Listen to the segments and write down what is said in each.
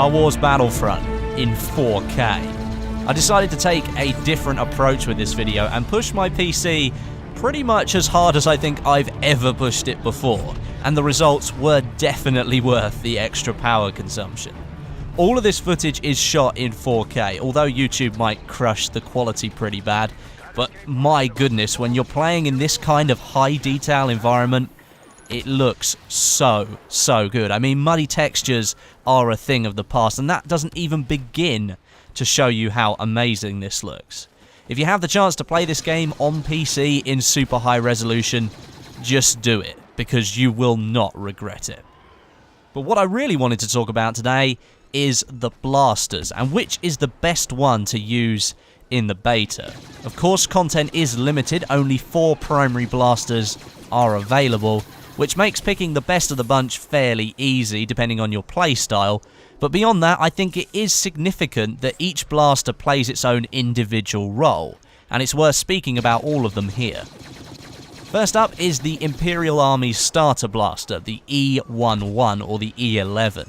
Star Wars Battlefront in 4K. I decided to take a different approach with this video and push my PC pretty much as hard as I think I've ever pushed it before, and the results were definitely worth the extra power consumption. All of this footage is shot in 4K, although YouTube might crush the quality pretty bad, but my goodness, when you're playing in this kind of high detail environment, it looks so good. I mean, muddy textures are a thing of the past, and that doesn't even begin to show you how amazing this looks. If you have the chance to play this game on PC in super high resolution, just do it, because you will not regret it. But what I really wanted to talk about today is the blasters, and which is the best one to use in the beta. Of course, content is limited, only 4 primary blasters are available, which makes picking the best of the bunch fairly easy depending on your playstyle, but beyond that I think it is significant that each blaster plays its own individual role, and it's worth speaking about all of them here. First up is the Imperial Army's starter blaster, the E11 or the E11.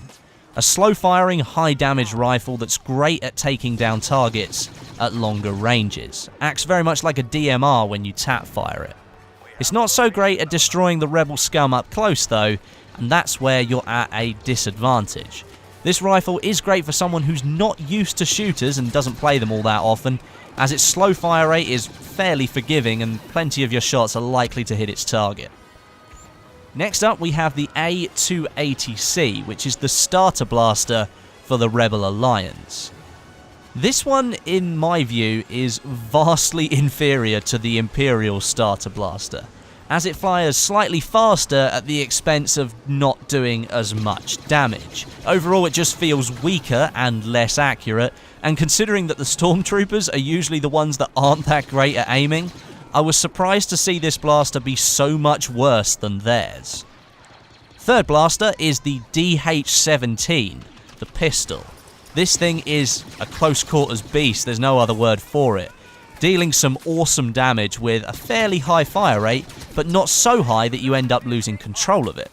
A slow-firing, high-damage rifle that's great at taking down targets at longer ranges. Acts very much like a DMR when you tap-fire it. It's not so great at destroying the rebel scum up close though, and that's where you're at a disadvantage. This rifle is great for someone who's not used to shooters and doesn't play them all that often, as its slow fire rate is fairly forgiving and plenty of your shots are likely to hit its target. Next up we have the A280C, which is the starter blaster for the Rebel Alliance. This one, in my view, is vastly inferior to the Imperial starter blaster, as it fires slightly faster at the expense of not doing as much damage. Overall, it just feels weaker and less accurate, and considering that the Stormtroopers are usually the ones that aren't that great at aiming, I was surprised to see this blaster be so much worse than theirs. Third blaster is the DH-17, the pistol. This thing is a close quarters beast, there's no other word for it, dealing some awesome damage with a fairly high fire rate, but not so high that you end up losing control of it.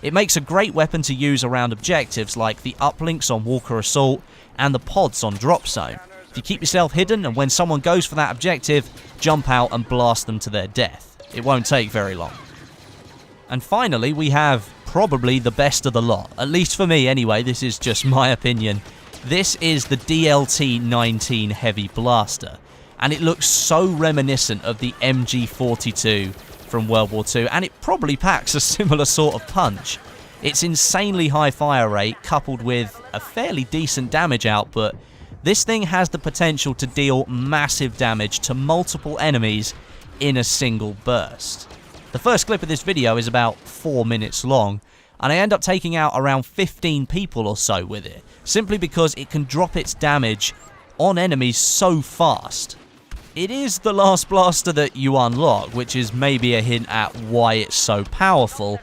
It makes a great weapon to use around objectives like the uplinks on Walker Assault and the pods on Drop Zone. If you keep yourself hidden and when someone goes for that objective, jump out and blast them to their death. It won't take very long. And finally we have probably the best of the lot, at least for me anyway, this is just my opinion. This is the DLT-19 Heavy Blaster, and it looks so reminiscent of the MG42 from World War II, and it probably packs a similar sort of punch. Its insanely high fire rate, coupled with a fairly decent damage output, this thing has the potential to deal massive damage to multiple enemies in a single burst. The first clip of this video is about 4 minutes long, and I end up taking out around 15 people or so with it, simply because it can drop its damage on enemies so fast. It is the last blaster that you unlock, which is maybe a hint at why it's so powerful,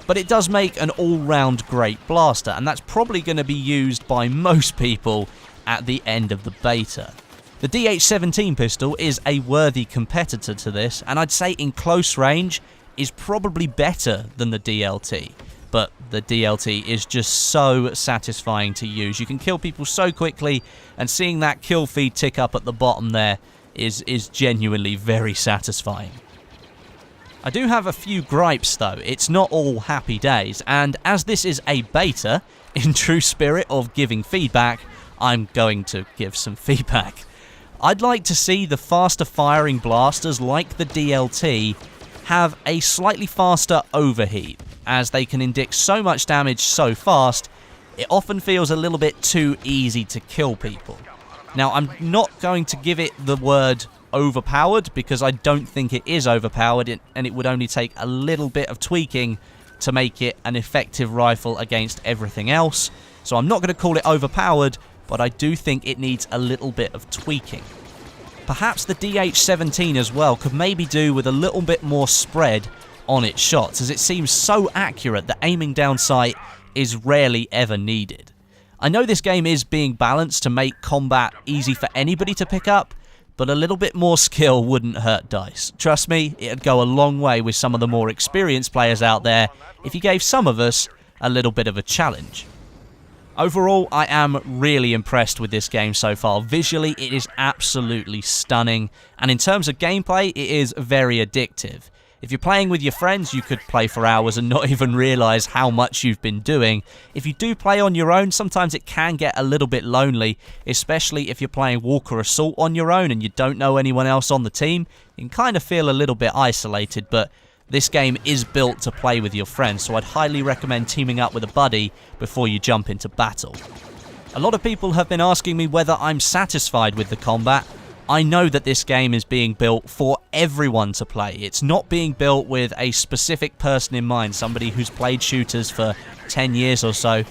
but it does make an all-round great blaster, and that's probably going to be used by most people at the end of the beta. The DH-17 pistol is a worthy competitor to this, and I'd say in close range is probably better than the DLT. But the DLT is just so satisfying to use. You can kill people so quickly, and seeing that kill feed tick up at the bottom there is genuinely very satisfying. I do have a few gripes though. It's not all happy days, and as this is a beta, in true spirit of giving feedback, I'm going to give some feedback. I'd like to see the faster firing blasters like the DLT have a slightly faster overheat, as they can indict so much damage so fast, it often feels a little bit too easy to kill people. Now, I'm not going to give it the word overpowered, because I don't think it is overpowered, and it would only take a little bit of tweaking to make it an effective rifle against everything else. So I'm not going to call it overpowered, but I do think it needs a little bit of tweaking. Perhaps the DH-17 as well could maybe do with a little bit more spread on its shots, as it seems so accurate that aiming down sight is rarely ever needed. I know this game is being balanced to make combat easy for anybody to pick up, but a little bit more skill wouldn't hurt DICE. Trust me, it'd go a long way with some of the more experienced players out there if you gave some of us a little bit of a challenge. Overall, I am really impressed with this game so far. Visually, it is absolutely stunning, and in terms of gameplay, it is very addictive. If you're playing with your friends, you could play for hours and not even realize how much you've been doing. If you do play on your own, sometimes it can get a little bit lonely, especially if you're playing Walker Assault on your own and you don't know anyone else on the team. You can kind of feel a little bit isolated, but this game is built to play with your friends, so I'd highly recommend teaming up with a buddy before you jump into battle. A lot of people have been asking me whether I'm satisfied with the combat. I know that this game is being built for everyone to play. It's not being built with a specific person in mind, somebody who's played shooters for 10 years or so.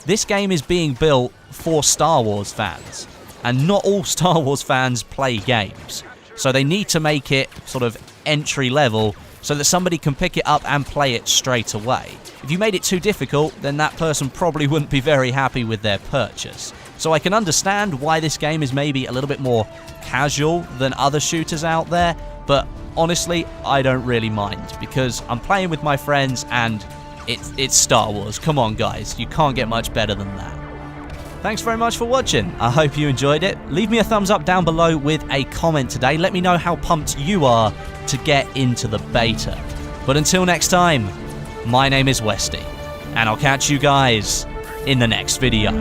This game is being built for Star Wars fans, and not all Star Wars fans play games. So they need to make it sort of entry level so that somebody can pick it up and play it straight away. If you made it too difficult, then that person probably wouldn't be very happy with their purchase. So I can understand why this game is maybe a little bit more casual than other shooters out there, but honestly, I don't really mind, because I'm playing with my friends and it's Star Wars. Come on guys, you can't get much better than that. Thanks very much for watching. I hope you enjoyed it. Leave me a thumbs up down below with a comment today. Let me know how pumped you are to get into the beta. But until next time, my name is Westy, and I'll catch you guys in the next video.